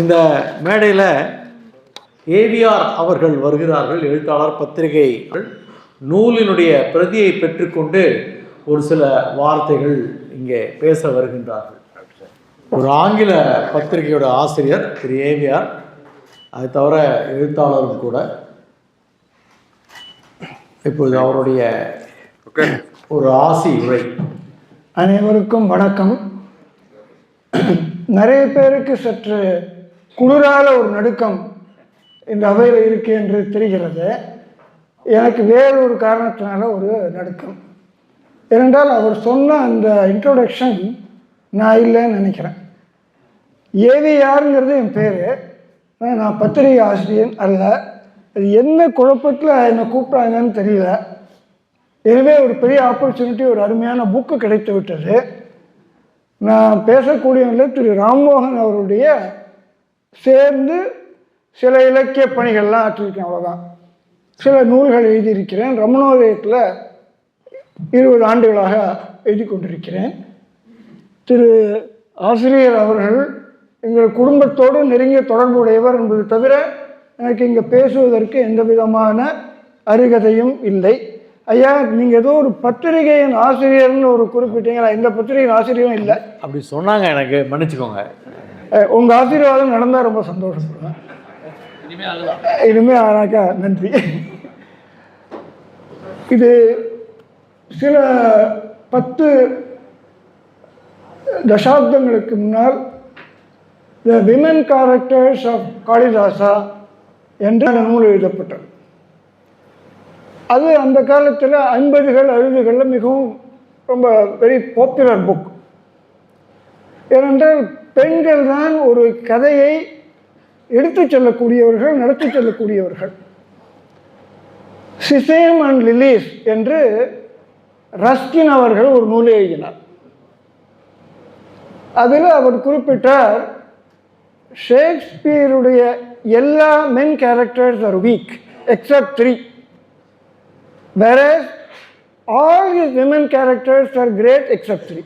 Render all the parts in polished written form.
இந்த மேடையில் ஏவிஆர் அவர்கள் வருகிறார்கள். எழுத்தாளர், பத்திரிகை நூலினுடைய பிரதியை பெற்றுக்கொண்டு ஒரு சில வார்த்தைகள் இங்கே பேச வருகின்றார்கள். ஒரு ஆங்கில பத்திரிகையோட ஆசிரியர் திரு ஏவிஆர், அது தவிர எழுத்தாளரும் கூட. இப்போது அவருடைய ஒரு ஆசி உரை. அனைவருக்கும் வணக்கம். நிறைய பேருக்கு சற்று குளிரால ஒரு நடுக்கம் இந்த அவையில் இருக்கு என்று தெரிகிறது. எனக்கு வேறு ஒரு காரணத்தினால ஒரு நடுக்கம். ஏனென்றால் அவர் சொன்ன அந்த இன்ட்ரோடக்ஷன் நான் இல்லைன்னு நினைக்கிறேன். ஏவிஆருங்கிறது என் பேர், நான் பத்திரிகை ஆசிரியர் அல்ல. அது என்ன குழப்பத்தில் என்னை கூப்பிட்றாங்கன்னு தெரியல. எனவே ஒரு பெரிய ஆப்பர்ச்சுனிட்டி, ஒரு அருமையான புக்கு கிடைத்து விட்டது. நான் பேசக்கூடியவர்கள் திரு ராம்மோகன் அவருடைய சேர்ந்து சில இலக்கிய பணிகள்லாம் ஆற்றிருக்கேன், அவ்வளோதான். சில நூல்கள் எழுதியிருக்கிறேன். ரமணோதயத்தில் 20 ஆண்டுகளாக எழுதி கொண்டிருக்கிறேன். திரு ஆசிரியர் அவர்கள் எங்கள் குடும்பத்தோடு நெருங்கிய தொடர்புடையவர் என்பது தவிர எனக்கு இங்கே பேசுவதற்கு எந்த விதமான அருகதையும் இல்லை. ஐயா, நீங்கள் ஏதோ ஒரு பத்திரிகையின் ஆசிரியர்னு ஒரு குறிப்பிட்டீங்களா? எந்த பத்திரிகையின் ஆசிரியரும் இல்லை. அப்படி சொன்னாங்க, எனக்கு மன்னிச்சுக்கோங்க. உங்கள் ஆசீர்வாதம் நடந்தால் ரொம்ப சந்தோஷப்படுவேன். இனிமேல் ஆனாக்கா நன்றி. இது சில 10 தசாப்தங்களுக்கு முன்னால் the women characters of Kalidasa என்ற நூல் எழுதப்பட்டது. அது அந்த காலத்தில் 50கள் 60களில் மிகவும் ரொம்ப வெரி பாப்புலர் புக். ஏனென்றால் பெண்கள் தான் ஒரு கதையை எடுத்து செல்லக்கூடியவர்கள், நடத்தி செல்லக்கூடியவர்கள். சிசேம் அண்ட் லிலீஸ் என்று ரஸ்கின் அவர்கள் ஒரு நூலை எழுதினார். அதில் அவர் குறிப்பிட்டார், ஷேக்ஸ்பியருடைய எல்லா men characters are weak except 3, whereas all his women characters are great except 3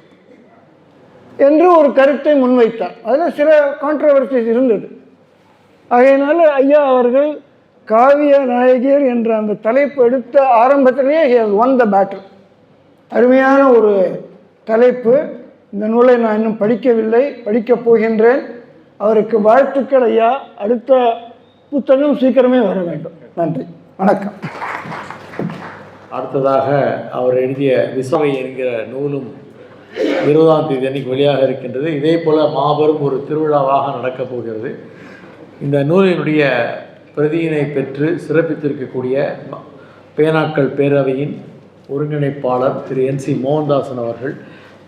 என்று ஒரு கருத்தை முன்வைத்தார். அதில் சில கான்ட்ரவர்சிஸ் இருந்தது. ஆகையினால ஐயா அவர்கள் காவிய நாயகியர் என்ற அந்த தலைப்பு எடுத்த ஆரம்பத்திலேயே he has won the battle. அருமையான ஒரு தலைப்பு. இந்த நூலை நான் இன்னும் படிக்கவில்லை, படிக்கப் போகின்றேன். அவருக்கு வாழ்த்துக்கள் ஐயா. அடுத்த புத்தகம் சீக்கிரமே வர வேண்டும். நன்றி, வணக்கம். அடுத்ததாக அவர் எழுதிய விசாவை என்கிற நூலும் 20ஆம் தேதி அன்னைக்கு வெளியாக இருக்கின்றது. இதே போல் மாபெரும் ஒரு திருவிழாவாக நடக்கப் போகிறது. இந்த நூலினுடைய பிரதியினை பெற்று சிறப்பித்திருக்கக்கூடிய பேனாக்கள் பேரவையின் ஒருங்கிணைப்பாளர் திரு NC மோகன்தாசன் அவர்கள்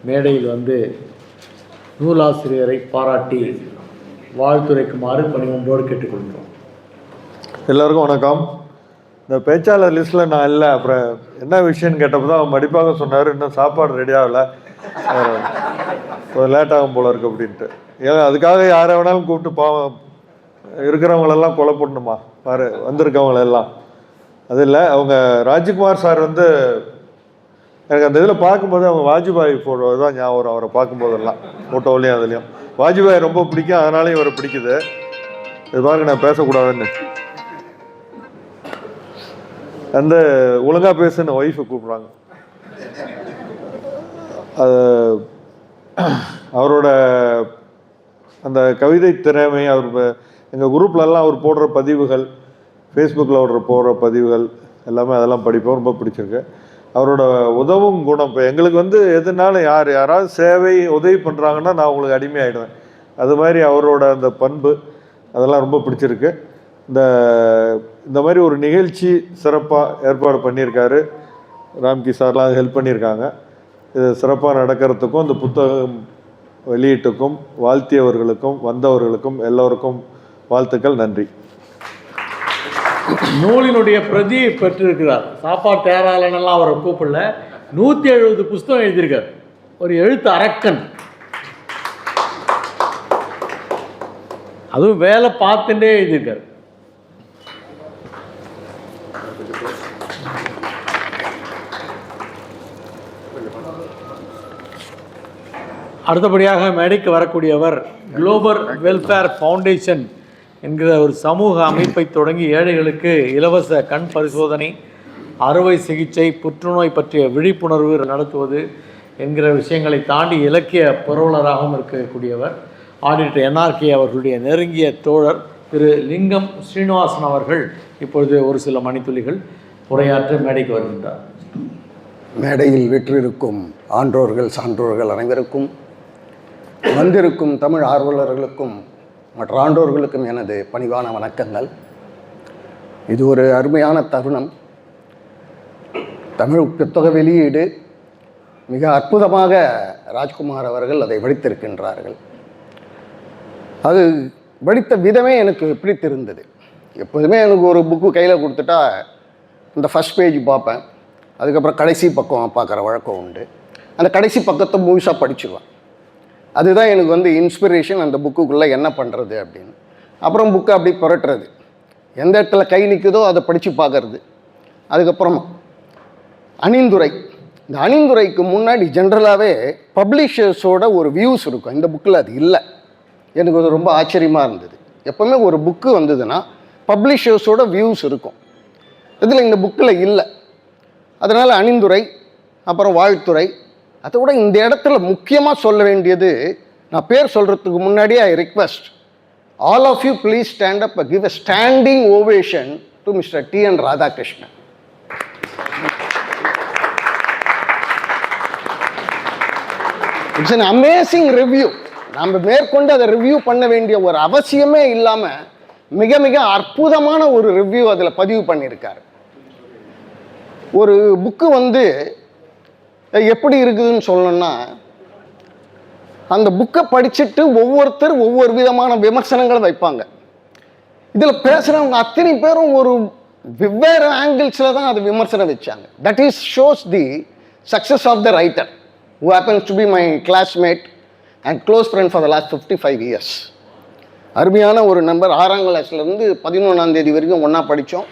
மேடையில் வந்து நூலாசிரியரை பாராட்டி வாழ்த்துரைக்குமாறு பணிவொன்றோடு கேட்டுக்கொள்கிறோம். எல்லோருக்கும் வணக்கம். இந்த பேச்சாளர் லிஸ்ட்டில் நான் இல்லை. அப்புறம் என்ன விஷயம்னு கேட்டப்போ தான் அவன் மடிப்பாக சொன்னார், இன்னும் சாப்பாடு ரெடி ஆகலை, கொஞ்சம் லேட் ஆகும் போல இருக்குது அப்படின்ட்டு. ஏன் அதுக்காக யாரை வேணாலும் கூப்பிட்டு பாவம் இருக்கிறவங்களெல்லாம் கொலை பண்ணணுமா? பாரு வந்திருக்கவங்களெல்லாம் அது இல்லை. அவங்க ராஜ்குமார் சார் வந்து எனக்கு அந்த இதில் பார்க்கும்போது அவங்க வாஜ்பாய் ஃபோட்டோ தான் ஞாபகம். அவரை பார்க்கும்போதெல்லாம் ஃபோட்டோவிலையும் அதுலேயும் வாஜ்பாய் ரொம்ப பிடிக்கும், அதனால இவரை பிடிக்குது. இது பாருங்க, நான் பேசக்கூடாதுன்னு அந்த ஒழுங்காக பேசுன்னு ஒய்ஃபை கூப்பிட்றாங்க. அது அவரோட அந்த கவிதை திறமை, அவர் எங்கள் குரூப்லலாம் அவர் போடுற பதிவுகள், ஃபேஸ்புக்கில் அவர் போடுற பதிவுகள் எல்லாமே அதெல்லாம் படிப்போம், ரொம்ப பிடிச்சிருக்கு. அவரோட உதவும் குணம். இப்போ எங்களுக்கு வந்து எதுனாலும் யாராவது சேவை உதவி பண்ணுறாங்கன்னா நான் உங்களுக்கு அடிமையாகிடுவேன். அது மாதிரி அவரோட அந்த பண்பு அதெல்லாம் ரொம்ப பிடிச்சிருக்கு. இந்த மாதிரி ஒரு நிகழ்ச்சி சிறப்பாக ஏற்பாடு பண்ணியிருக்காரு. ராம்கி சார்லாம் ஹெல்ப் பண்ணியிருக்காங்க. இது சிறப்பாக நடக்கிறதுக்கும் இந்த புத்தகம் வெளியீட்டுக்கும் வாழ்த்தியவர்களுக்கும் வந்தவர்களுக்கும் எல்லோருக்கும் வாழ்த்துக்கள், நன்றி. நூலினுடைய பிரதியை பெற்றிருக்கிறார். சாப்பாடு தயாராகலாம் அவரை கூப்பிடல. 170 புஸ்தகம் எழுதியிருக்கார். ஒரு எழுத்து அரக்கன். அதுவும் வேலை பார்த்துட்டே எழுதியிருக்கார். அடுத்தபடியாக மேடைக்கு வரக்கூடியவர் குளோபல் வெல்ஃபேர் ஃபவுண்டேஷன் என்கிற ஒரு சமூக அமைப்பை தொடங்கி ஏழைகளுக்கு இலவச கண் பரிசோதனை, அறுவை சிகிச்சை, புற்றுநோய் பற்றிய விழிப்புணர்வு நடத்துவது என்கிற விஷயங்களை தாண்டி இலக்கிய புரவலராகவும் இருக்கக்கூடியவர் ஆடிட்டர் என்ஆர்கே அவர்களுடைய நெருங்கிய தோழர் திரு லிங்கம் ஸ்ரீனிவாசன் அவர்கள் இப்பொழுது ஒரு சில மணித்துளிகள் உரையாற்ற மேடைக்கு வருகின்றார். மேடையில் வீற்றிருக்கும் ஆன்றோர்கள், சான்றோர்கள் அனைவருக்கும், வந்திருக்கும் தமிழ் ஆர்வலர்களுக்கும் மற்ற ஆண்டோர்களுக்கும் எனது பணிவான வணக்கங்கள். இது ஒரு அருமையான தருணம். தமிழ் புத்தக வெளியீடு மிக அற்புதமாக ராஜ்குமார் அவர்கள் அதை வடித்திருக்கின்றார்கள். அது வடித்த விதமே எனக்கு பிடித்திருந்தது. எப்போதுமே எனக்கு ஒரு புக்கு கையில் கொடுத்துட்டா இந்த ஃபஸ்ட் பேஜ் பார்ப்பேன், அதுக்கப்புறம் கடைசி பக்கம் பார்க்குற வழக்கம் உண்டு. அந்த கடைசி பக்கத்தை முழுசாக படிச்சுருவேன். அதுதான் எனக்கு இன்ஸ்பிரேஷன், அந்த புக்குக்குள்ளே என்ன பண்ணுறது அப்படின்னு. அப்புறம் புக்கை அப்படி புரட்டுறது, எந்த இடத்துல கை நிற்குதோ அதை படித்து பார்க்கறது. அதுக்கப்புறம் அணிந்துரை. இந்த அணிந்துரைக்கு முன்னாடி ஜென்ரலாகவே பப்ளிஷர்ஸோட ஒரு வியூஸ் இருக்கும். இந்த புக்கில் அது இல்லை. எனக்கு அது ரொம்ப ஆச்சரியமாக இருந்தது. எப்போவுமே ஒரு புக்கு வந்ததுன்னா பப்ளிஷர்ஸோட வியூஸ் இருக்கும். இதில் இந்த புக்கில் இல்லை. அதனால் அணிந்துரை, அப்புறம் வாழ்த்துறை. அதை விட இந்த இடத்துல முக்கியமாக சொல்ல வேண்டியது, நான் பேர் சொல்கிறதுக்கு முன்னாடியே I request all of you please stand up, give a standing ovation to mister T.N. Radhakrishnan. It's an amazing review. நம்ம மேற்கொண்டு அதை ரிவ்யூ பண்ண வேண்டிய ஒரு அவசியமே இல்லாமல் மிக மிக அற்புதமான ஒரு ரிவ்யூ அதில் பதிவு பண்ணியிருக்காரு. ஒரு புக்கு எப்படி இருக்குதுன்னு சொல்லணும்னா, அந்த புக்கை படிச்சுட்டு ஒவ்வொருத்தர் ஒவ்வொரு விதமான விமர்சனங்களை வைப்பாங்க. இதில் பேசுகிறவங்க அத்தனை பேரும் ஒரு வெவ்வேறு ஆங்கிள்ஸில் தான் அது விமர்சனம் வச்சாங்க. That is shows the success of the writer, who happens to be my classmate and close friend for the last 55 years. அருமையான ஒரு நண்பர். 6ஆம் கிளாஸ்லேருந்து 11ஆம் தேதி வரைக்கும் ஒன்றா படித்தோம்.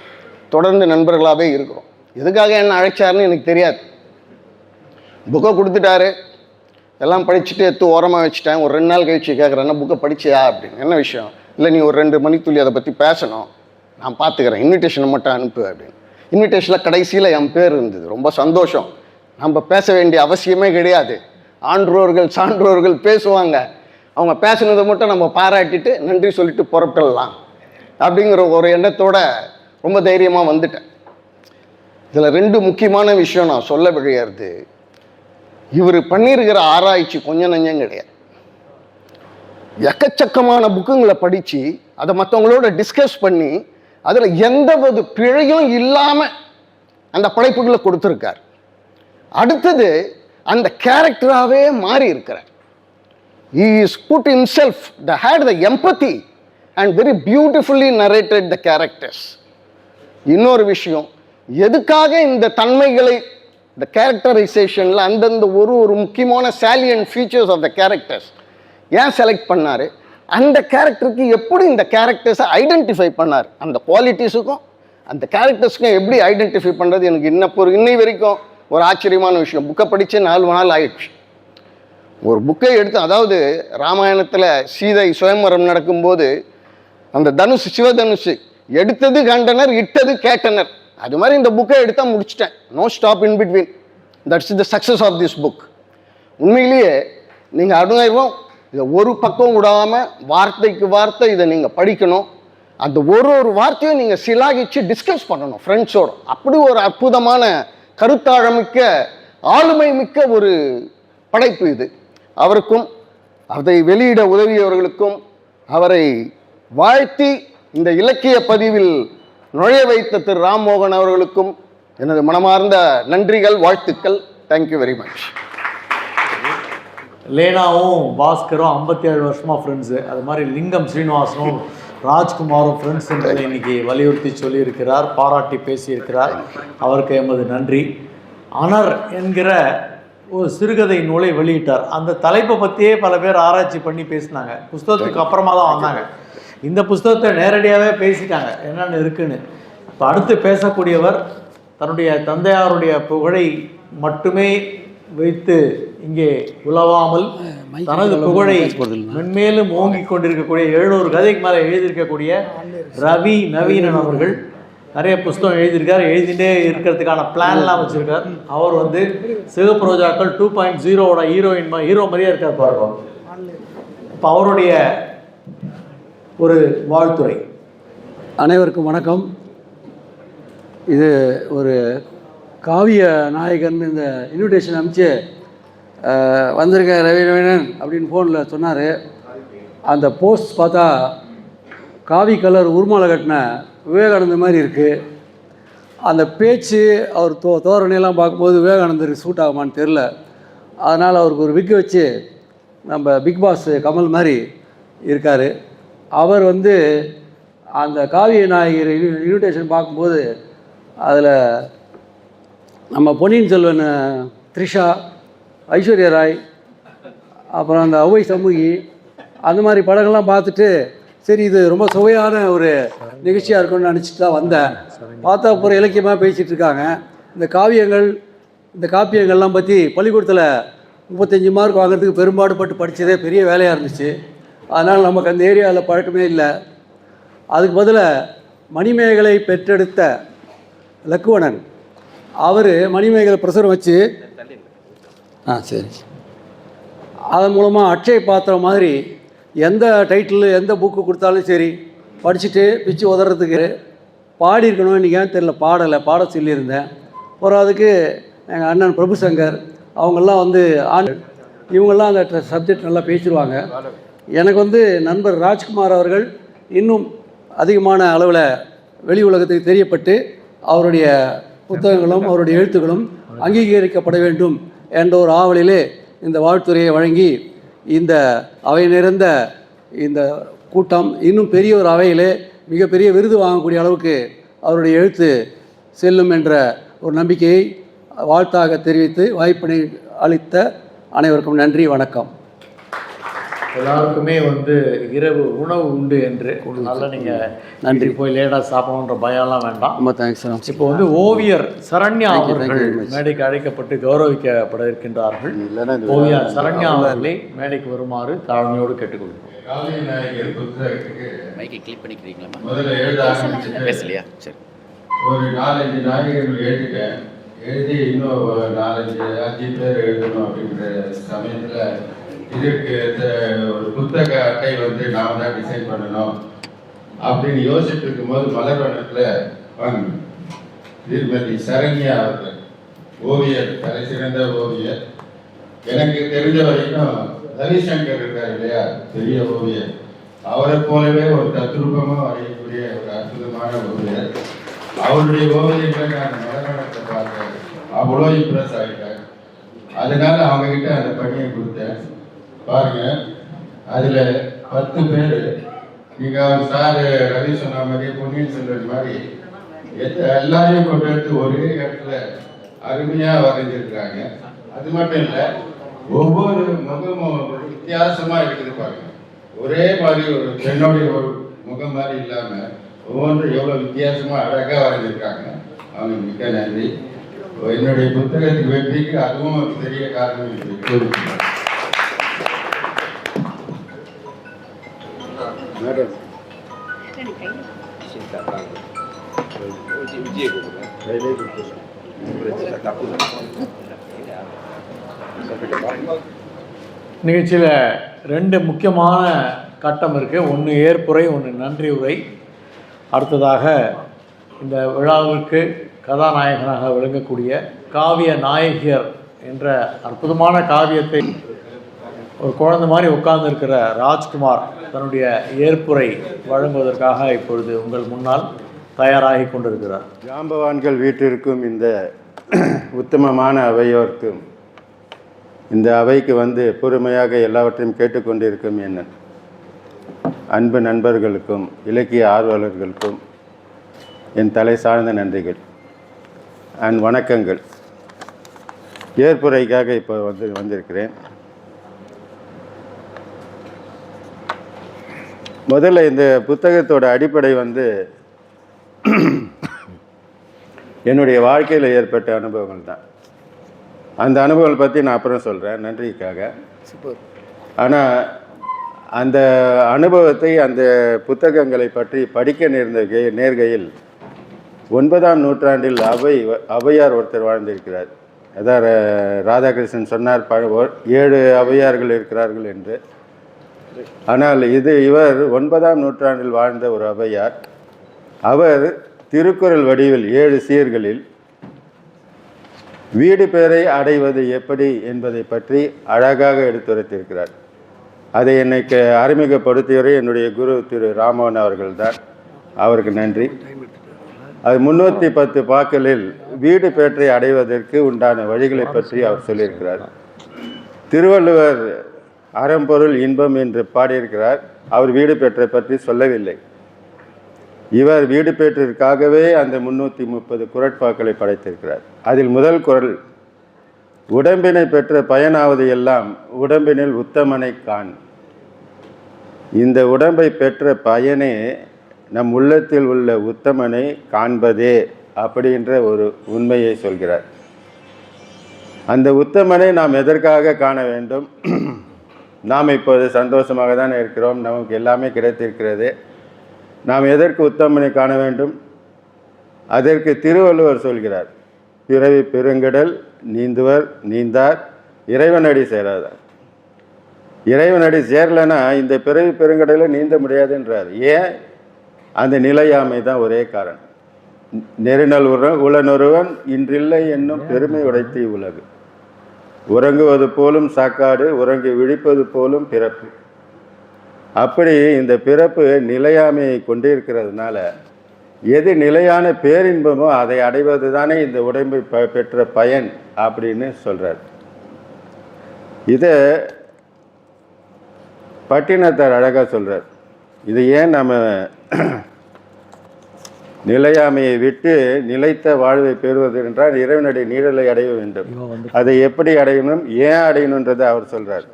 தொடர்ந்து நண்பர்களாகவே இருக்கிறோம். எதுக்காக என்ன அழைச்சாருன்னு எனக்கு தெரியாது. புக்கை கொடுத்துட்டாரு, எல்லாம் படிச்சுட்டு எடுத்து ஓரமாக வச்சுட்டேன். ஒரு 2 நாள் கழிச்சு கேட்குறேன்னா புக்கை படிச்சியா அப்படின்னு. என்ன விஷயம்? இல்லை, நீ ஒரு 2 மணித்துளி அதை பற்றி பேசணும், நான் பார்த்துக்கிறேன், இன்விடேஷனை மட்டும் அனுப்பு அப்படின்னு. இன்விடேஷனில் கடைசியில் என் பேர் இருந்தது. ரொம்ப சந்தோஷம். நம்ம பேச வேண்டிய அவசியமே கிடையாது. ஆன்றோர்கள், சான்றோர்கள் பேசுவாங்க. அவங்க பேசுனதை மட்டும் நம்ம பாராட்டிட்டு நன்றி சொல்லிட்டு புறப்படலாம் அப்படிங்கிற ஒரு எண்ணத்தோட ரொம்ப தைரியமாக வந்துட்டேன். இதில் 2 முக்கியமான விஷயம் நான் சொல்ல விழையிறது. இவர் பண்ணியிருக்கிற ஆராய்ச்சி கொஞ்சம் நஞ்சம் கிடையாது. எக்கச்சக்கமான புக்குங்களை படித்து அதை மற்றவங்களோட டிஸ்கஸ் பண்ணி அதில் எந்தவது பிழையும் இல்லாமல் அந்த படைப்புகளை கொடுத்துருக்கார். அடுத்தது அந்த கேரக்டராகவே மாறி இருக்கிறார். He is put himself, had the empathy and very beautifully narrated the characters. இன்னொரு விஷயம், எதுக்காக இந்த தன்மைகளை இந்த கேரக்டரைசேஷனில் அந்தந்த ஒரு முக்கியமான salient features of the characters ஏன் செலக்ட் பண்ணார், அந்த கேரக்டருக்கு எப்படி இந்த கேரக்டர்ஸை ஐடென்டிஃபை பண்ணார், அந்த குவாலிட்டிஸுக்கும் அந்த கேரக்டர்ஸுக்கும் எப்படி ஐடென்டிஃபை பண்ணுறது எனக்கு இன்னை வரைக்கும் ஒரு ஆச்சரியமான விஷயம். புக்கை படித்து 4 நாள் ஆயிடுச்சு. ஒரு புக்கை எடுத்து, அதாவது ராமாயணத்தில் சீதை சுயம்பரம் நடக்கும்போது அந்த சிவதனுஷு எடுத்தது கண்டனர், இட்டது கேட்டனர். அது மாதிரி இந்த புக்கை எடுத்தால் முடிச்சிட்டேன். No stop in between. That's the success of this book. உண்மையிலேயே நீங்கள் அனுபவம் இதை ஒரு பக்கம் விடாமல் வார்த்தைக்கு வார்த்தை இதை நீங்கள் படிக்கணும். அந்த ஒரு வார்த்தையும் நீங்கள் சிலாகிச்சு டிஸ்கஸ் பண்ணணும் ஃப்ரெண்ட்ஸோடு. அப்படி ஒரு அற்புதமான கருத்தாழமிக்க ஆளுமை மிக்க ஒரு படைப்பு இது. அவருக்கும் அதை வெளியிட உதவியவர்களுக்கும் அவரை வாழ்த்தி இந்த இலக்கிய பதிவில் நுழைய வைத்த திரு ராம்மோகன் அவர்களுக்கும் எனது மனமார்ந்த நன்றிகள், வாழ்த்துக்கள். Thank you very much. லேனாவும் பாஸ்கரும் 57 வருஷமாக ஃப்ரெண்ட்ஸு. அது மாதிரி லிங்கம் ஸ்ரீனிவாசனும் ராஜ்குமாரும் ஃப்ரெண்ட்ஸ் என்பதை இன்னைக்கு வலியுறுத்தி சொல்லியிருக்கிறார், பாராட்டி பேசியிருக்கிறார். அவருக்கு எமது நன்றி. அனர் என்கிற ஒரு சிறுகதை நூலை வெளியிட்டார். அந்த தலைப்பை பற்றியே பல பேர் ஆராய்ச்சி பண்ணி பேசினாங்க. புஸ்தகத்துக்கு அப்புறமா தான் வந்தாங்க. இந்த புஸ்தகத்தை நேரடியாகவே பேசிட்டாங்க என்னென்னு இருக்குன்னு. இப்போ அடுத்து பேசக்கூடியவர் தன்னுடைய தந்தையாருடைய புகழை மட்டுமே வைத்து இங்கே உலவாமல் தனது புகழை மென்மேலும் ஓங்கிக் கொண்டிருக்கக்கூடிய 700 கதைக்கு மேலே எழுதியிருக்கக்கூடிய ரவி நவீனன் அவர்கள் நிறைய புஸ்தகம் எழுதியிருக்கார். எழுதிட்டே இருக்கிறதுக்கான பிளான்லாம் வச்சுருக்கார். அவர் வந்து சிவப்பு ரோஜாக்கள் 2.0 ஹீரோ மாதிரியே இருக்கார் பாருங்க. இப்போ அவருடைய ஒரு வாழ்த்துறை. அனைவருக்கும் வணக்கம். இது ஒரு காவிய நாயகன் இந்த இன்விடேஷன் அனுப்பிச்சு வந்திருக்க ரவிநவீனன் அப்படின்னு ஃபோனில் சொன்னார். அந்த போஸ்ட் பார்த்தா காவி கலர் உருமாலை கட்டின விவேகானந்தர் மாதிரி இருக்குது. அந்த பேச்சு அவர் தோரணையெல்லாம் பார்க்கும்போது விவேகானந்தருக்கு சூட் ஆகுமான்னு தெரில. அதனால் அவருக்கு ஒரு விக்கு வச்சு நம்ம பிக் பாஸ் கமல் மாதிரி இருக்கார். அவர் வந்து அந்த காவிய நாயகர் இன்விடேஷன் பார்க்கும்போது அதில் நம்ம பொன்னியின் செல்வன் த்ரிஷா, ஐஸ்வர்யா ராய், அப்புறம் அந்த ஔவை சமூகி, அந்த மாதிரி படங்கள்லாம் பார்த்துட்டு சரி இது ரொம்ப சுவையான ஒரு நிகழ்ச்சியாக இருக்கும்னு நினச்சிட்டு தான் வந்தேன். பார்த்தா அப்புறம் இலக்கியமாக பேசிகிட்டு இருக்காங்க. இந்த காப்பியங்கள்லாம் பற்றி பள்ளிக்கூடத்தில் 35 மார்க் வாங்குறதுக்கு பெரும்பாடுபட்டு படித்ததே பெரிய வேலையாக இருந்துச்சு. அதனால் நமக்கு அந்த ஏரியாவில் பழக்கமே இல்லை. அதுக்கு பதிலாக மணிமேகலை பெற்றெடுத்த லக்குவணன் அவர் மணிமேகலை பிரசுரம் வச்சு சரி அதன் மூலமாக அட்சய பாத்திரம் மாதிரி எந்த டைட்டில் எந்த புக்கு கொடுத்தாலும் சரி படிச்சுட்டு பிச்சு உதறதுக்கு பாடியிருக்கணும். இன்றைக்கி ஏன் தெரியல பாட சொல்லியிருந்தேன். அப்புறம் அதுக்கு எங்கள் அண்ணன் பிரபுசங்கர் அவங்கெல்லாம் வந்து இவங்கெல்லாம் அந்த சப்ஜெக்ட் நல்லா பேசிடுவாங்க. எனக்கு வந்து நண்பர் ராஜ்குமார் அவர்கள் இன்னும் அதிகமான அளவில் வெளி உலகத்துக்கு தெரியப்பட்டு அவருடைய புத்தகங்களும் அவருடைய எழுத்துக்களும் அங்கீகரிக்கப்பட வேண்டும் என்ற ஒரு ஆவலிலே இந்த வாழ்த்துறையை வழங்கி இந்த அவை நிறைந்த இந்த கூட்டம் இன்னும் பெரிய ஒரு அவையிலே மிகப்பெரிய விருது வாங்கக்கூடிய அளவுக்கு அவருடைய எழுத்து செல்லும் என்ற ஒரு நம்பிக்கையை வாழ்த்தாக தெரிவித்து வாய்ப்பினை அளித்த அனைவருக்கும் நன்றி, வணக்கம். எல்லாருக்குமே வந்து இரவு உணவு உண்டு என்று நல்ல நீங்கள் நன்றி போய் லேட்டாக சாப்பிடணுன்ற பயம்லாம் வேண்டாம். ரொம்ப தேங்க்ஸ். இப்போ வந்து ஓவியர் சரண்யா அவர்கள் மேடைக்கு அழைக்கப்பட்டு கௌரவிக்கப்பட இருக்கின்றார்கள். ஓவியர் சரண்யா அவர்களை மேடைக்கு வருமாறு தாழ்மையோடு கேட்டுக்கொள்கிறோம். காவிய நாயகர் புத்தகத்துக்கு முதல்ல எழுத ஆரம்பிச்சுட்டு ஒரு 4-5 நாயகர்கள் எழுதிட்டேன். எழுதி இன்னும் 4-5 பேர் எழுதணும் அப்படின்ற சமயத்தில் இதற்கு ஒரு புத்தக அட்டை வந்து நாம் தான் டிசைன் பண்ணணும் அப்படின்னு யோசிச்சுட்டு இருக்கும்போது மலர்வனத்தில் வாங்க திருமதி சரண்யா அவர்கள் ஓவியர், தலை சிறந்த ஓவியர். எனக்கு தெரிஞ்ச வரைக்கும் ரவிசங்கர் இருக்கார் இல்லையா, பெரிய ஓவியர், அவரை போலவே ஒரு தத்ரூபமாக வரையக்கூடிய ஒரு அற்புதமான ஓவியர். அவருடைய ஓவியங்களை நான் மலர்வனத்தை பார்த்தேன், அவ்வளோ இம்ப்ரெஸ் ஆகிட்டேன். அதனால அவங்ககிட்ட அந்த பணியை கொடுத்தேன். பாருங்க, அதில் 10 பேர் நீங்கள் சார் ரவி சொன்ன மாதிரி பொன்னியின் செல்வன் மாதிரி எல்லாரையும் கொண்டு வந்து ஒரே இடத்துல அருமையாக வரைஞ்சிருக்கிறாங்க. அது மட்டும் இல்லை, ஒவ்வொரு முகமும் வித்தியாசமாக இருக்குது. பாருங்க, ஒரே மாதிரி ஒரு பெண்ணுடைய ஒரு முகம் மாதிரி இல்லாமல் ஒவ்வொன்றும் எவ்வளோ வித்தியாசமாக அழகாக வரைஞ்சிருக்காங்க. அவங்க மிக்க நன்றி. என்னுடைய புத்தகத்துக்கு வெற்றிக்கு அதுவும் ஒரு பெரிய காரணம் இருக்குது. நிகழ்ச்சியில் 2 முக்கியமான கட்டம் இருக்குது. ஒன்று ஏற்புரை, ஒன்று நன்றி உரை. அடுத்ததாக இந்த விழாவிற்கு கதாநாயகனாக விளங்கக்கூடிய காவிய நாயகியர் என்ற அற்புதமான காவியத்தை ஒரு குழந்தை மாதிரி உட்கார்ந்துருக்கிற ராஜ்குமார் தன்னுடைய ஏற்புரை வழங்குவதற்காக இப்பொழுது உங்கள் முன்னால் தயாராகி கொண்டிருக்கிறார். ஜாம்பவான்கள் வீட்டிற்கும் இந்த உத்தமமான அவையோர்க்கும் இந்த அவைக்கு வந்து பொறுமையாக எல்லாவற்றையும் கேட்டுக்கொண்டிருக்கும் என் அன்பு நண்பர்களுக்கும் இலக்கிய ஆர்வலர்களுக்கும் என் தலை சார்ந்த நன்றிகள் அண்ட் வணக்கங்கள். ஏற்புரைக்காக இப்போ வந்திருக்கிறேன். முதல்ல இந்த புத்தகத்தோட அடிப்படை வந்து என்னுடைய வாழ்க்கையில் ஏற்பட்ட அனுபவங்கள் தான். அந்த அனுபவம் பற்றி நான் அப்புறம் சொல்கிறேன் நன்றிக்காக. ஆனால் அந்த அனுபவத்தை அந்த புத்தகங்களை பற்றி படிக்க நேர்கையில் 9ஆம் நூற்றாண்டில் ஔவையார் ஒருத்தர் வாழ்ந்திருக்கிறார். அதான் ராதாகிருஷ்ணன் சொன்னார் 7 ஔவையார்கள் இருக்கிறார்கள் என்று. ஆனால் இவர் 9ஆம் நூற்றாண்டில் வாழ்ந்த ஒரு ஔவையார். அவர் திருக்குறள் வடிவில் 7 சீர்களில் வீடு பேரை அடைவது எப்படி என்பதை பற்றி அழகாக எடுத்துரைத்திருக்கிறார். அதை எனக்கு அறிமுகப்படுத்தியவரை என்னுடைய குரு திரு ராமோகன் அவர்கள்தான். அவருக்கு நன்றி. அது 310 பாக்களில் வீடு பேற்றை அடைவதற்கு உண்டான வழிகளை பற்றி அவர் சொல்லியிருக்கிறார். திருவள்ளுவர் அறம்பொருள் இன்பம் என்று பாடியிருக்கிறார். அவர் வீடு பேற்றை பற்றி சொல்லவில்லை. இவர் வீடு பேற்றிற்காகவே அந்த 330 குறட்பாக்களை படைத்திருக்கிறார். அதில் முதல் குறள், உடம்பினை பெற்ற பயனாவது எல்லாம் உடம்பினில் உத்தமனை காண். இந்த உடம்பை பெற்ற பயனே நம் உள்ளத்தில் உள்ள உத்தமனை காண்பதே அப்படின்ற ஒரு உண்மையை சொல்கிறார். அந்த உத்தமனை நாம் எதற்காக காண வேண்டும்? நாம் இப்போது சந்தோஷமாக தான் இருக்கிறோம், நமக்கு எல்லாமே கிடைத்திருக்கிறது. நாம் எதற்கு உத்தமனை காண வேண்டும்? அதற்கு திருவள்ளுவர் சொல்கிறார், பிறவி பெருங்கடல் நீந்துவர் நீந்தார் இறைவனடி சேராதார். இறைவனடி சேரலைன்னா இந்த பிறவி பெருங்கடலை நீந்த முடியாதுன்றார். ஏன்? அந்த நிலையாமை தான் ஒரே காரணம். நெருநல் உளனொருவன் இன்றில்லை என்னும் பெருமை உடைத்து உலகு. உறங்குவது போலும் சாக்காடு, உறங்கி விழிப்பது போலும் பிறப்பு. அப்படி இந்த பிறப்பு நிலையாமையை கொண்டிருக்கிறதுனால எது நிலையான பேரின்பமோ அதை அடைவது தானே இந்த உடம்பை பெற்ற பயன் அப்படின்னு சொல்கிறார். இதை பட்டினத்தார் அழகாக சொல்கிறார். இது ஏன் நம்ம நிலையாமையை விட்டு நிலைத்த வாழ்வை பெறுவது என்றால் இறைவனுடைய நீழலை அடைய வேண்டும். அதை எப்படி அடையணும், ஏன் அடையணுன்றதை அவர் சொல்கிறார்.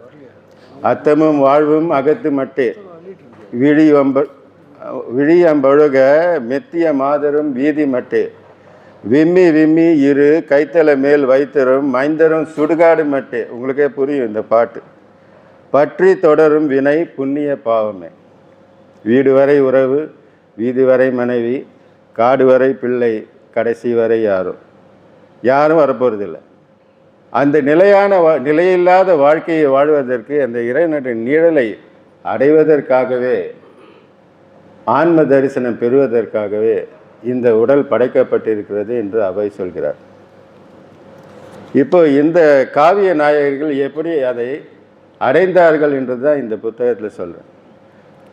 அத்தமும் வாழ்வும் அகத்து மட்டே விழியம்பழுக மெத்திய மாதரும் வீதி மட்டே விம்மி விம்மி இரு கைத்தலை மேல் வைத்தரும் மைந்தரும் சுடுகாடு மட்டே. உங்களுக்கே புரியும் இந்த பாட்டு. பற்றி தொடரும் வினை புண்ணிய பாவமே. வீடு வரை உறவு, வீதி வரை மனைவி, காடு வரை பிள்ளை, கடைசி வரை யாரும் வரப்போறதில்லை. அந்த நிலையில்லாத வாழ்க்கையை வாழ்வதற்கு, அந்த இறைவனுடைய நிழலை அடைவதற்காகவே, ஆன்ம தரிசனம் பெறுவதற்காகவே இந்த உடல் படைக்கப்பட்டிருக்கிறது என்று அவை சொல்கிறார். இப்போ இந்த காவிய நாயகர்கள் எப்படி அதை அடைந்தார்கள் என்று தான் இந்த புத்தகத்தில் சொல்கிறேன்.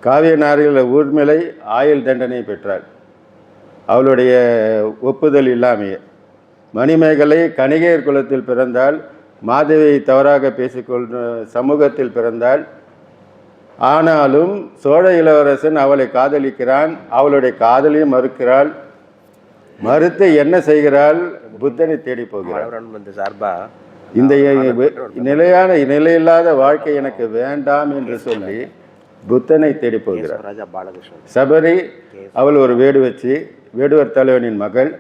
காவிய நாயகர்கள் ஊர்மிளை ஆயுள் தண்டனை பெற்றாள், அவளுடைய ஒப்புதல் இல்லாமையே. மணிமேகலை கணிகையர் குலத்தில் பிறந்தால், மாதவியை தவறாக பேசிக்கொண்ட சமூகத்தில் பிறந்தால். ஆனாலும் சோழ இளவரசன் அவளை காதலிக்கிறான், அவளுடைய காதலையும் மறுக்கிறாள். மறுத்து என்ன செய்கிறாள்? புத்தனை தேடி போகிறாள். இந்த நிலையில்லாத வாழ்க்கை எனக்கு வேண்டாம் என்று சொல்லி புத்தனை தேடி போகிறார். சபரி அவள் ஒரு வேடுவர் தலைவனின் மகள்.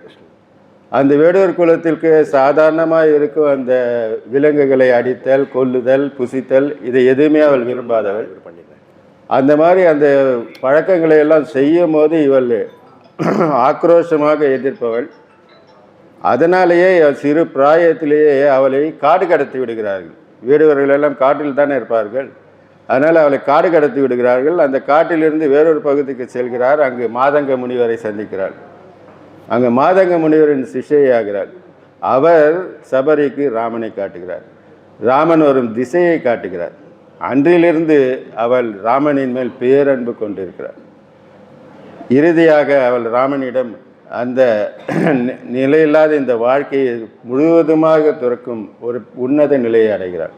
அந்த வேடுவர் குலத்திற்கு சாதாரணமாக இருக்கும் அந்த விலங்குகளை அடித்தல், கொல்லுதல், புசித்தல், இதை எதுவுமே அவள் விரும்பாதவள். அந்த மாதிரி அந்த பழக்கங்களை எல்லாம் செய்யும் போது இவள் ஆக்ரோஷமாக எதிர்ப்பவள். அதனாலேயே சிறு பிராயத்திலேயே அவளை காடு கடத்தி விடுகிறார்கள். வேடுவர்கள் எல்லாம் காட்டில் தானே இருப்பார்கள். அதனால் அவளை காடு கடத்தி விடுகிறார்கள். அந்த காட்டிலிருந்து வேறொரு பகுதிக்கு செல்கிறார். அங்கு மாதங்க முனிவரை சந்திக்கிறாள். அங்கே மாதங்க முனிவரின் சிஷ்யையாகிறாள். அவர் சபரிக்கு ராமனை காட்டுகிறார். ராமன் வரும் திசையை காட்டுகிறார். அன்றிலிருந்து அவள் ராமனின் மேல் பேரன்பு கொண்டிருக்கிறார். இறுதியாக அவள் ராமனிடம் அந்த நிலையில்லாத இந்த வாழ்க்கையை முழுவதுமாக துறக்கும் ஒரு உன்னத நிலையை அடைகிறார்.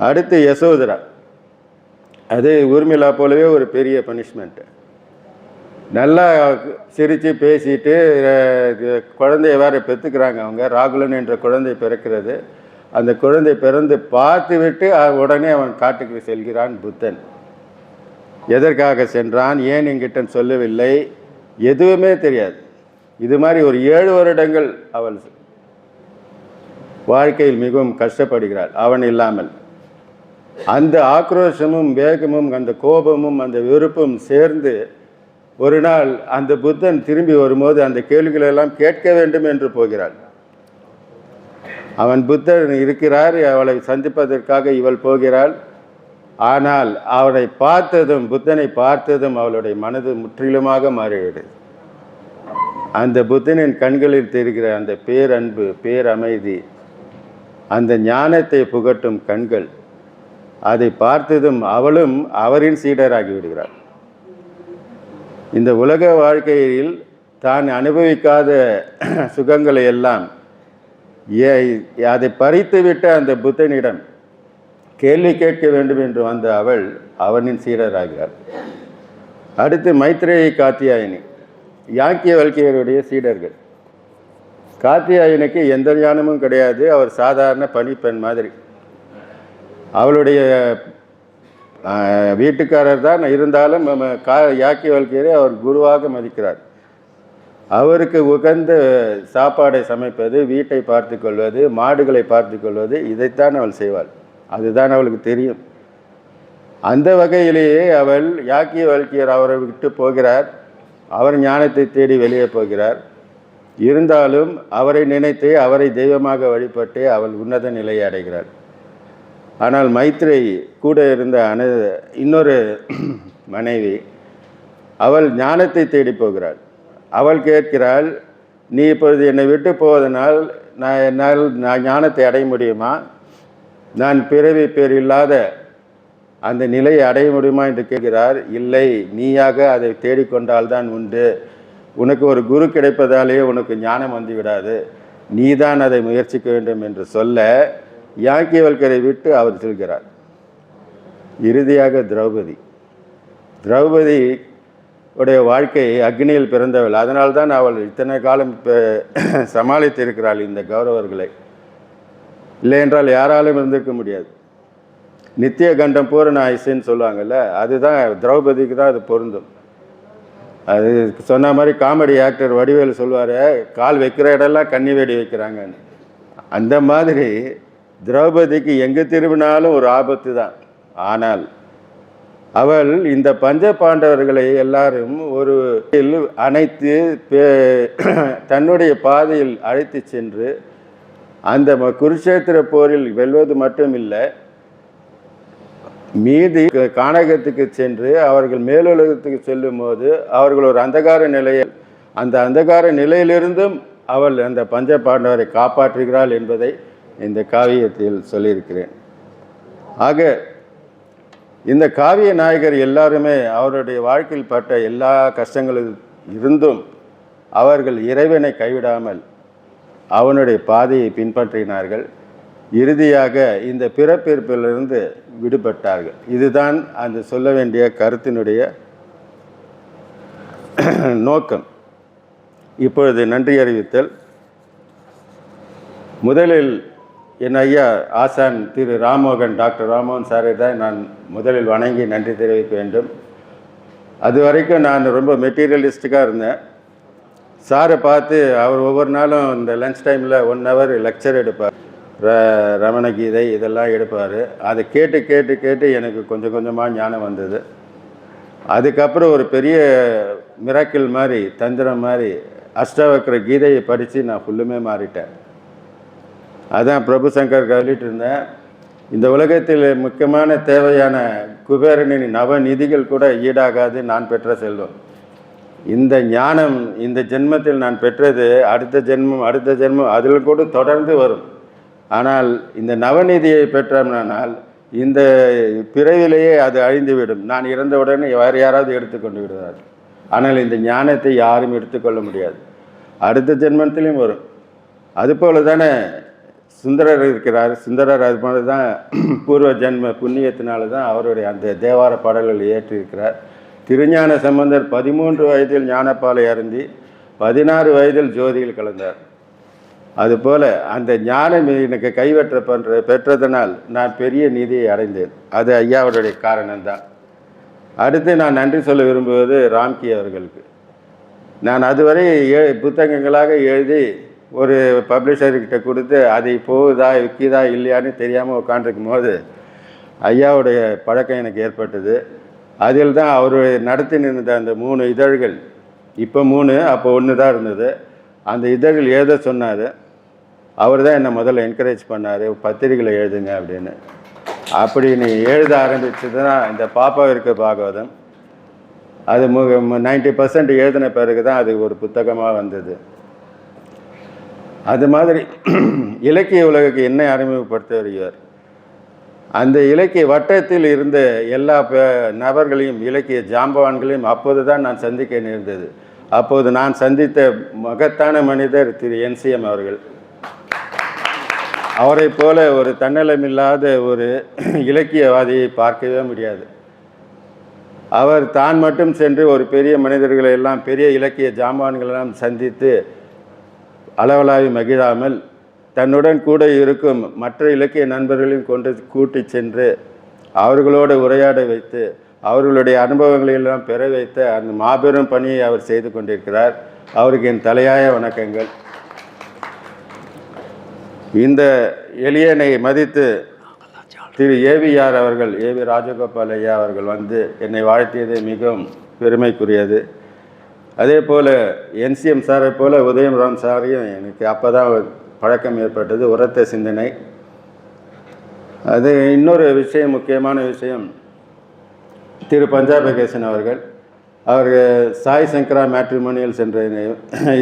அடுத்து யசோதரா, அது ஊர்மிளா போலவே ஒரு பெரிய பனிஷ்மெண்ட்டு. நல்லா சிரித்து பேசிட்டு குழந்தைய வேறு பெற்றுக்கிறாங்க. அவங்க ராகுலன் என்ற குழந்தை பிறக்கிறது. அந்த குழந்தை பிறந்து பார்த்து விட்டு உடனே அவன் காட்டுக்கு செல்கிறான் புத்தன். எதற்காக சென்றான், ஏன் என்கிட்ட சொல்லவில்லை, எதுவுமே தெரியாது. இது மாதிரி ஒரு 7 வருடங்கள் அவள் வாழ்க்கையில் மிகவும் கஷ்டப்படுகிறாள் அவன் இல்லாமல். அந்த ஆக்ரோஷமும் வேகமும் அந்த கோபமும் அந்த வெறுப்பும் சேர்ந்து ஒரு நாள் அந்த புத்தன் திரும்பி வரும்போது அந்த கேள்விகளெல்லாம் கேட்க வேண்டும் என்று போகிறாள். அவன் புத்தன் இருக்கிறார், அவளை சந்திப்பதற்காக இவள் போகிறாள். ஆனால் அவனை பார்த்ததும், புத்தனை பார்த்ததும் அவளுடைய மனது முற்றிலுமாக மாறிவிடுது. அந்த புத்தனின் கண்களில் தெரிகிற அந்த பேரன்பு, பேரமைதி, அந்த ஞானத்தை புகட்டும் கண்கள், அதை பார்த்ததும் அவளும் அவரின் சீடராகி விடுகிறாள். இந்த உலக வாழ்க்கையில் தான் அனுபவிக்காத சுகங்களை எல்லாம் அதை பறித்துவிட்ட அந்த புத்தனிடம் கேள்வி கேட்க வேண்டும் என்று வந்த அவள் அவனின் சீடராகிறாள். அடுத்து மைத்ரேயி, காத்தியாயினி, யாக்கியவல்கியருடைய சீடர்கள். காத்தியாயினிக்கு எந்த ஞானமும் கிடையாது, அவர் சாதாரண பணிப்பெண் மாதிரி. அவளுடைய வீட்டுக்காரர் தான் இருந்தாலும் யாக்கியவல்கியரை அவர் குருவாக மதிக்கிறார். அவருக்கு உகந்த சாப்பாடை சமைப்பது, வீட்டை பார்த்து கொள்வது, மாடுகளை பார்த்து கொள்வது, இதைத்தான் அவள் செய்வாள். அதுதான் அவளுக்கு தெரியும். அந்த வகையிலேயே அவள் யாக்கியவல்கியர் அவரை விட்டு போகிறார். அவர் ஞானத்தை தேடி வெளியே போகிறார். இருந்தாலும் அவரை நினைத்து அவரை தெய்வமாக வழிபட்டு அவள் உன்னத நிலையை அடைகிறாள். ஆனால் மைத்ரேயி கூட இருந்த இன்னொரு மனைவி, அவள் ஞானத்தை தேடி போகிறாள். அவள் கேட்கிறாள், நீ இப்பொழுது என்னை விட்டு போவதனால் என்னால் ஞானத்தை அடைய முடியுமா? நான் பிறவி பேர் இல்லாத அந்த நிலையை அடைய முடியுமா என்று கேட்கிறார். இல்லை, நீயாக அதை தேடிக்கொண்டால்தான் உண்டு. உனக்கு ஒரு குரு கிடைப்பதாலேயே உனக்கு ஞானம் வந்து விடாது, நீதான் அதை முயற்சிக்க வேண்டும் என்று சொல்ல யாக்கியவல்கரை விட்டு அவர் செல்கிறார். இறுதியாக திரௌபதி உடைய வாழ்க்கை அக்னியில் பிறந்தவள். அதனால்தான் அவள் இத்தனை காலம் சமாளித்திருக்கிறாள் இந்த கௌரவர்களை. இல்லை என்றால் யாராலும் இருந்திருக்க முடியாது. நித்திய கண்டம் பூரண ஆயுசுன்னு சொல்லுவாங்கள்ல, அதுதான் திரௌபதிக்கு தான் அது பொருந்தும். அது சொன்ன மாதிரி காமெடி ஆக்டர் வடிவேலு சொல்லுவார், கால் வைக்கிற இடம்லாம் கன்னி வேடி வைக்கிறாங்கன்னு. அந்த மாதிரி திரௌபதிக்கு எங்கே திரும்பினாலும் ஒரு ஆபத்து தான். ஆனால் அவள் இந்த பஞ்ச பாண்டவர்களை எல்லாரும் ஒரு அணைத்து தன்னுடைய பாதையில் அழைத்து சென்று அந்த குருஷேத்திர போரில் வெல்வது மட்டும் இல்லை, மீதி கானகத்துக்கு சென்று அவர்கள் மேலுலகத்துக்கு செல்லும் போது அவர்கள் ஒரு அந்தகார நிலையில், அந்த அந்தகார நிலையிலிருந்தும் அவள் அந்த பஞ்ச பாண்டவரை காப்பாற்றுகிறாள் என்பதை இந்த காவியத்தில் சொல்லியிருக்கிறேன். ஆக இந்த காவிய நாயகர் எல்லாருமே அவருடைய வாழ்க்கையில் பட்ட எல்லா கஷ்டங்களும் இருந்தும் அவர்கள் இறைவனை கைவிடாமல் அவனுடைய பாதையை பின்பற்றினார்கள். இறுதியாக இந்த பிறப்பிறப்பிலிருந்து விடுபட்டார்கள். இதுதான் அந்த சொல்ல வேண்டிய கருத்தினுடைய நோக்கம். இப்பொழுது நன்றி அறிவித்தல். முதலில் என் ஐயா ஆசான் திரு ராம்மோகன், டாக்டர் ராம்மோகன் சாரை தான் நான் முதலில் வணங்கி நன்றி தெரிவிக்க வேண்டும். அது வரைக்கும் நான் ரொம்ப மெட்டீரியலிஸ்டிக்காக இருந்தேன். சாரை பார்த்து அவர் ஒவ்வொரு நாளும் இந்த லன்ச் டைமில் 1 hour லெக்சர் எடுப்பார், ரமணகீதை இதெல்லாம் எடுப்பார். அதை கேட்டு கேட்டு கேட்டு எனக்கு கொஞ்சம் கொஞ்சமாக ஞானம் வந்தது. அதுக்கப்புறம் ஒரு பெரிய மிராக்கிள் மாதிரி, தந்திரம் மாதிரி அஷ்டாவக்ர கீதையை படித்து நான் ஃபுல்லுமே மாறிட்டேன். அதான் பிரபு சங்கர் சொல்லிட்டு இருந்தேன், இந்த உலகத்தில் முக்கியமான தேவையான குபேரனின் நவநிதிகள் கூட ஈடாகாது நான் பெற்ற செல்வம். இந்த ஞானம் இந்த ஜென்மத்தில் நான் பெற்றது அடுத்த ஜென்மம் அதில் கூட தொடர்ந்து வரும். ஆனால் இந்த நவநிதியை பெற்றோம்னால் இந்த பிறவிலேயே அது அழிந்துவிடும். நான் இறந்தவுடனே வேறு யாராவது எடுத்துக்கொண்டு விடுவார். ஆனால் இந்த ஞானத்தை யாரும் எடுத்துக்கொள்ள முடியாது, அடுத்த ஜென்மத்திலையும் வரும். அதுபோல தானே சுந்தரர் இருக்கிறார். சுந்தரர் அது மாதிரி தான் பூர்வ ஜென்ம புண்ணியத்தினால தான் அவருடைய அந்த தேவார பாடல்கள் ஏற்றிருக்கிறார். திருஞான சம்பந்தர் 13 வயதில் ஞானப்பாலை அருந்தி 16 வயதில் ஜோதியில் கலந்தார். அதுபோல் அந்த ஞானம் எனக்கு பெற்றதனால் நான் பெரிய நீதியை அடைந்தேன். அது ஐயாவுடைய காரணம்தான். அடுத்து நான் நன்றி சொல்ல விரும்புவது ராம்கி அவர்களுக்கு. நான் அதுவரை புத்தகங்களாக எழுதி ஒரு பப்ளிஷர்கிட்ட கொடுத்து அது போகுதா விற்கிதா இல்லையான்னு தெரியாமல் உட்காந்துருக்கும் போது ஐயாவுடைய பழக்கம் எனக்கு ஏற்பட்டது. அதில் தான் அவர் நடத்தி நின்ற அந்த 3 இதழ்கள், இப்போ 3 அப்போ 1 தான் இருந்தது, அந்த இதழ்கள் எழுத சொன்னார். அவர் தான் என்னை முதல்ல என்கரேஜ் பண்ணார், பத்திரிகையில் எழுதுங்க அப்படின்னு. அப்படி நீ எழுத ஆரம்பிச்சது தான் இந்த பாப்பா இருக்க பாகவதம். அது 90% எழுதின பிறகு தான் அது ஒரு புத்தகமாக வந்தது. அது மாதிரி இலக்கிய உலகுக்கு என்னை அறிமுகப்படுத்த வருகிறார். அந்த இலக்கிய வட்டத்தில் இருந்த எல்லா நபர்களையும், இலக்கிய ஜாம்பவான்களையும் அப்போது தான் நான் சந்திக்க நேர்ந்தது. அப்போது நான் சந்தித்த மகத்தான மனிதர் திரு NCM அவர்கள். அவரை போல ஒரு தன்னலமில்லாத ஒரு இலக்கியவாதியை பார்க்கவே முடியாது. அவர் தான் மட்டும் சென்று ஒரு பெரிய மனிதர்களை எல்லாம், பெரிய இலக்கிய ஜாம்பவான்களெல்லாம் சந்தித்து அளவலாவி மகிழாமல் தன்னுடன் கூட இருக்கும் மற்ற இலக்கிய நண்பர்களையும் கொண்டு கூட்டி சென்று அவர்களோடு உரையாட வைத்து அவர்களுடைய அனுபவங்களெல்லாம் பெற வைத்த அந்த மாபெரும் பணியை அவர் செய்து கொண்டிருக்கிறார். அவருக்கு என் தலையாய வணக்கங்கள். இந்த எளியனை மதித்து திரு AVR அவர்கள், AV ராஜகோபால் ஐயா அவர்கள் வந்து என்னை வாழ்த்தியது மிகவும் பெருமைக்குரியது. அதே போல் NCM சாரை போல் உதயம் ராம் சாரையும் எனக்கு அப்போ தான் பழக்கம் ஏற்பட்டது, உரத்த சிந்தனை. அது இன்னொரு விஷயம், முக்கியமான விஷயம், திரு பஞ்சாபகேசன் அவர்கள். அவர் சாய் சங்கரா மேட்ரிமோனியல்ஸ் என்ற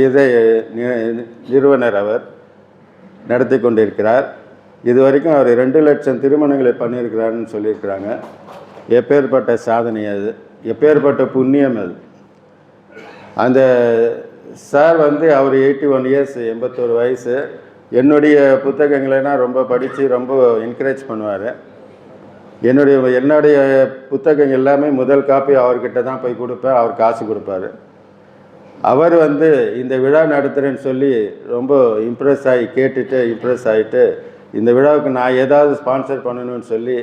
இதை நிறுவனர் அவர் நடத்தி கொண்டிருக்கிறார். இது வரைக்கும் அவர் 2 லட்சம் திருமணங்களை பண்ணியிருக்கிறாருன்னு சொல்லியிருக்கிறாங்க. எப்பேற்பட்ட சாதனை அது, எப்பேற்பட்ட புண்ணியம் அது. அந்த சார் வந்து அவர் 81 இயர்ஸ், 81 வயசு. என்னுடைய புத்தகங்களெல்லாம் ரொம்ப படித்து ரொம்ப என்கரேஜ் பண்ணுவார். என்னுடைய புத்தகங்கள் எல்லாமே முதல் காப்பி அவர்கிட்ட தான் போய் கொடுப்பேன், அவர் காசு கொடுப்பார். அவர் வந்து இந்த விழா நடத்துகிறேன்னு சொல்லி ரொம்ப இம்ப்ரெஸ் ஆகிட்டு இந்த விழாவுக்கு நான் ஏதாவது ஸ்பான்சர் பண்ணணும்னு சொல்லி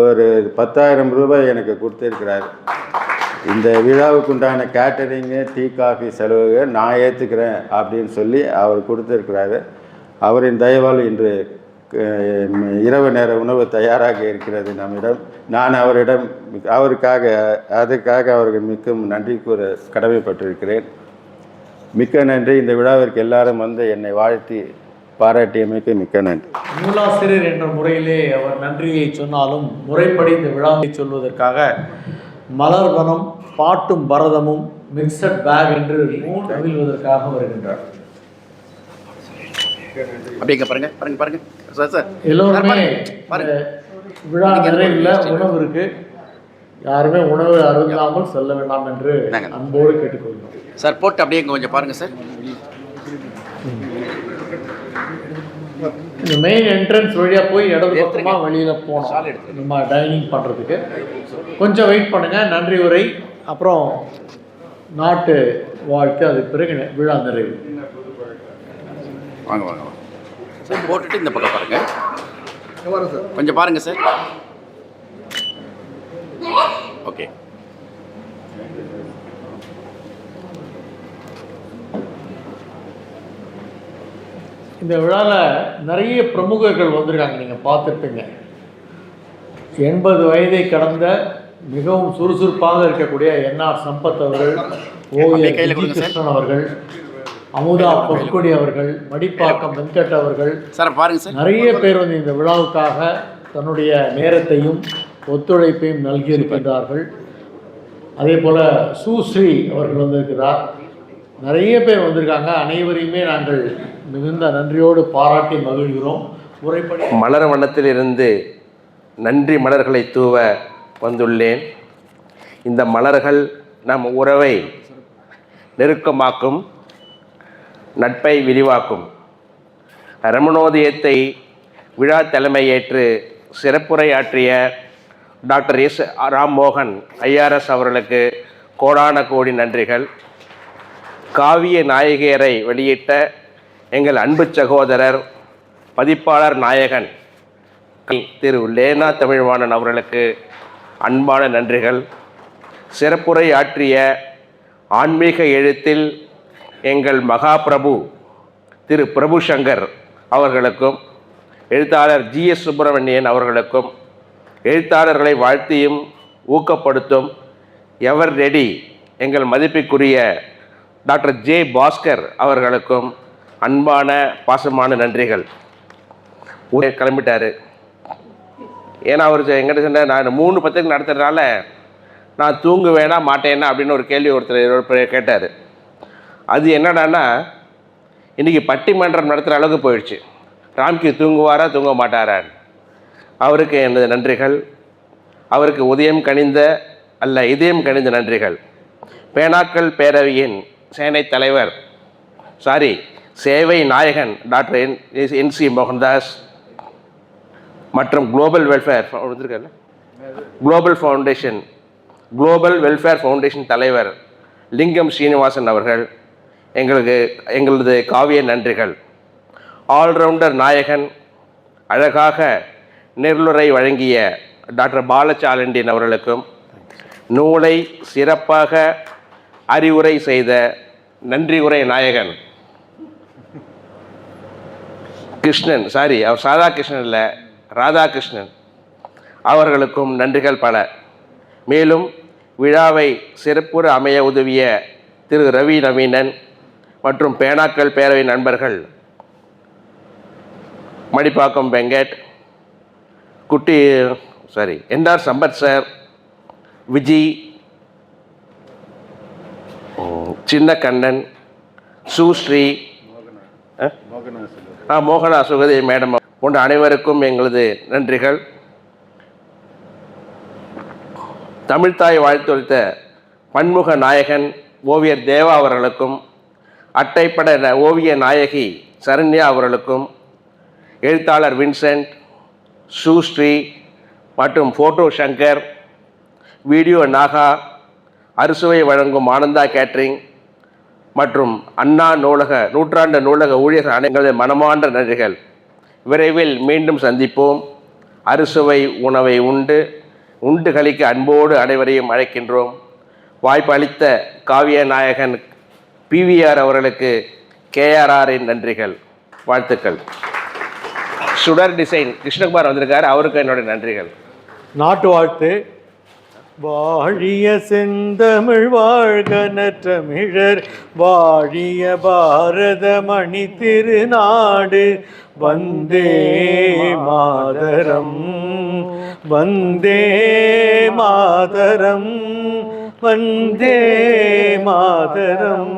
ஒரு 10,000 ரூபாய் எனக்கு கொடுத்துருக்கிறார். இந்த விழாவுக்கு உண்டான கேட்டரிங்கு, டீ காஃபி செலவு நான் ஏற்றுக்கிறேன் அப்படின்னு சொல்லி அவர் கொடுத்துருக்கிறாரு. அவரின் தயவால் இன்று இரவு நேர உணவு தயாராக இருக்கிறது நம்மிடம். நான் அவரிடம் அதுக்காக அவருக்கு மிக்க நன்றி கூற கடமைப்பட்டிருக்கிறேன். மிக்க நன்றி. இந்த விழாவிற்கு எல்லாரும் வந்து என்னை வாழ்த்தி பாராட்டியமைக்கு மிக்க நன்றி. நூலாசிரியர் என்ற முறையிலே அவர் நன்றியை சொன்னாலும் முறைப்படி இந்த விழாவை சொல்வதற்காக மலர்வனம், பாட்டும் பரதமும், மிக்சட் பேக் என்று நவிழ்வதற்காக வருகின்றார். அப்படிங்க பாருங்க பாருங்க பாருங்க சார் சார் எல்லோருமே விழா நிறைவில் உணவு இருக்கு, யாருமே உணவு அருந்தாமல் செல்ல வேண்டாம் என்று அன்போடு கேட்டுக்கொள்கிறோம். சார் போட்டு அப்படியே கொஞ்சம் பாருங்க சார். இந்த மெயின் என்ட்ரன்ஸ் வழியாக போய் இடது பக்கமாக வெளியில் போனோம் நம்ம டைனிங் பண்ணுறதுக்கு. கொஞ்சம் வெயிட் பண்ணுங்கள். நன்றி உரை, அப்புறம் நாட்டு வாழ்க்கை, அதுக்கு பிறகு விழா நிறைவு. வாங்க வாங்க சார், போட்டுட்டு இந்த பக்கம் பாருங்க, கொஞ்சம் பாருங்க சார். ஓகே. இந்த விழாவில் நிறைய பிரமுகர்கள் வந்திருக்காங்க, நீங்கள் பார்த்துருப்பீங்க. 80 வயதை கடந்த மிகவும் சுறுசுறுப்பாக இருக்கக்கூடிய NR சம்பத் அவர்கள், ஓவியர் கிருஷ்ணன் அவர்கள், அமுதா பொற்கொடி அவர்கள், மடிப்பாக்கம் வெங்கட் அவர்கள், நிறைய பேர் வந்து இந்த விழாவுக்காக தன்னுடைய நேரத்தையும் ஒத்துழைப்பையும் நல்கியிருக்கின்றார்கள். அதே போல் சுஸ்ரீ அவர்கள் வந்திருக்கிறார். நிறைய பேர் வந்திருக்காங்க. அனைவரையுமே நாங்கள் மிகுந்த நன்றியோடு பாராட்டி மகிழ்கிறோம். முறைப்படி மலர் வண்ணத்திலிருந்து நன்றி மலர்களை தூவ வந்துள்ளேன். இந்த மலர்கள் நம் உறவை நெருக்கமாக்கும், நட்பை விரிவாக்கும். ரமணோதயத்தை விழா தலைமையேற்று சிறப்புரையாற்றிய டாக்டர் எஸ் ராம்மோகன் IRS அவர்களுக்கு கோடான கோடி நன்றிகள். காவிய நாயகியரை வெளியிட்ட எங்கள் அன்பு சகோதரர் பதிப்பாளர் நாயகன் திரு லேனா தமிழ்வாணன் அவர்களுக்கு அன்பான நன்றிகள். சிறப்புரை ஆற்றிய ஆன்மீக எழுத்தில் எங்கள் மகாபிரபு திரு பிரபு சங்கர் அவர்களுக்கும், எழுத்தாளர் ஜிஎஸ் சுப்பிரமணியன் அவர்களுக்கும், எழுத்தாளர்களை வாழ்த்தியும் ஊக்கப்படுத்தும் எவர் ரெடி எங்கள் மதிப்பிற்குரிய டாக்டர் ஜே பாஸ்கர் அவர்களுக்கும் அன்பான பாசமான நன்றிகள். கிளம்பிட்டார். ஏன்னா அவர் எங்கிட்ட சொன்ன, நான் 3 பத்திரிக்கை நடத்துறதுனால நான் தூங்க வேணா மாட்டேன்னா அப்படின்னு ஒரு கேள்வி ஒருத்தர் கேட்டார். அது என்னடான்னா, இன்றைக்கி பட்டிமன்றம் நடத்துகிற அளவுக்கு போயிடுச்சு. ராம்கி தூங்குவாரா தூங்க மாட்டாரான்னு. அவருக்கு எனது நன்றிகள். அவருக்கு இதயம் கனிந்த நன்றிகள். பேனாக்கள் பேரவையின் சேவை நாயகன் டாக்டர் என்சி மோகன்தாஸ் மற்றும் குளோபல் வெல்ஃபேர் ஃபவுண்டேஷன் தலைவர் லிங்கம் ஸ்ரீனிவாசன் அவர்கள் எங்களது காவிய நன்றிகள். ஆல்ரவுண்டர் நாயகன், அழகாக நெருளுரை வழங்கிய டாக்டர் பாலச்சாலண்டின் அவர்களுக்கும், நூலை சிறப்பாக அறிவுரை செய்த நன்றி உரை நாயகன் கிருஷ்ணன், அவர் ராதாகிருஷ்ணன் இல்லை, ராதாகிருஷ்ணன் அவர்களுக்கும் நன்றிகள் பல. மேலும் விழாவை சிறப்புற அமைய உதவிய திரு ரவி நவீனன் மற்றும் பேனாக்கள் பேரவை நண்பர்கள் மணிப்பாக்கம் வெங்கட், என்ஆர் சம்பத் சார், விஜி, சின்ன கண்ணன், சுஸ்ரீ, மோகனா சுகதி மேடம் போன்ற அனைவருக்கும் எங்களது நன்றிகள். தமிழ்தாய் வாழ்த்துரைத்த பன்முக நாயகன் ஓவியர் தேவா அவர்களுக்கும், அட்டைப்பட ஓவிய நாயகி சரண்யா அவர்களுக்கும், எழுத்தாளர் வின்சென்ட், சுஸ்ரீ மற்றும் ஃபோட்டோ சங்கர், வீடியோ நாகா, அறுசுவை வழங்கும் ஆனந்தா கேட்ரிங் மற்றும் அண்ணா நூற்றாண்டு நூலக ஊழியர்கள் அனைவரது மனமார்ந்த நன்றிகள். விரைவில் மீண்டும் சந்திப்போம். அறுசுவை உணவை உண்டு கழிக்க அன்போடு அனைவரையும் அழைக்கின்றோம். வாய்ப்பு அளித்த காவிய நாயகன் பிவிஆர் அவர்களுக்கு கேஆர்ஆரின் நன்றிகள், வாழ்த்துக்கள். சுடர் டிசைன் கிருஷ்ணகுமார் வந்திருக்காரு, அவருக்கு என்னுடைய நன்றிகள். நாட்டு வாழ்த்து. வாழிய செந்தமிழ் வாழ்க நற்றமிழர், வாழிய பாரத மணி திருநாடு, வந்தே மாதரம், வந்தே மாதரம், வந்தே மாதரம்.